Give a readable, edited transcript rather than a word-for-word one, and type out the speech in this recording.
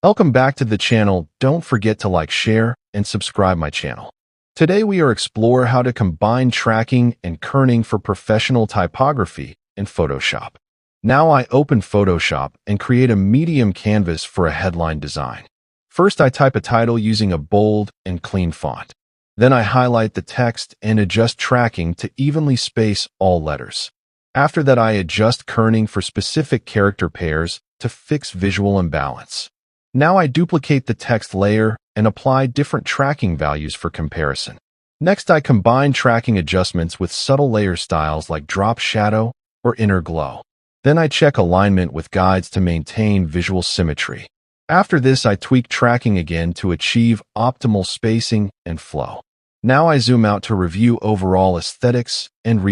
Welcome back to the channel. Don't forget to like, share, and subscribe my channel. Today we are explore how to combine tracking and kerning for professional typography in Photoshop. Now I open Photoshop and create a medium canvas for a headline design. First I type a title using a bold and clean font. Then I highlight the text and adjust tracking to evenly space all letters. After that I adjust kerning for specific character pairs to fix visual imbalance. Now I duplicate the text layer and apply different tracking values for comparison. Next, I combine tracking adjustments with subtle layer styles like drop shadow or inner glow. Then I check alignment with guides to maintain visual symmetry. After this, I tweak tracking again to achieve optimal spacing and flow. Now I zoom out to review overall aesthetics and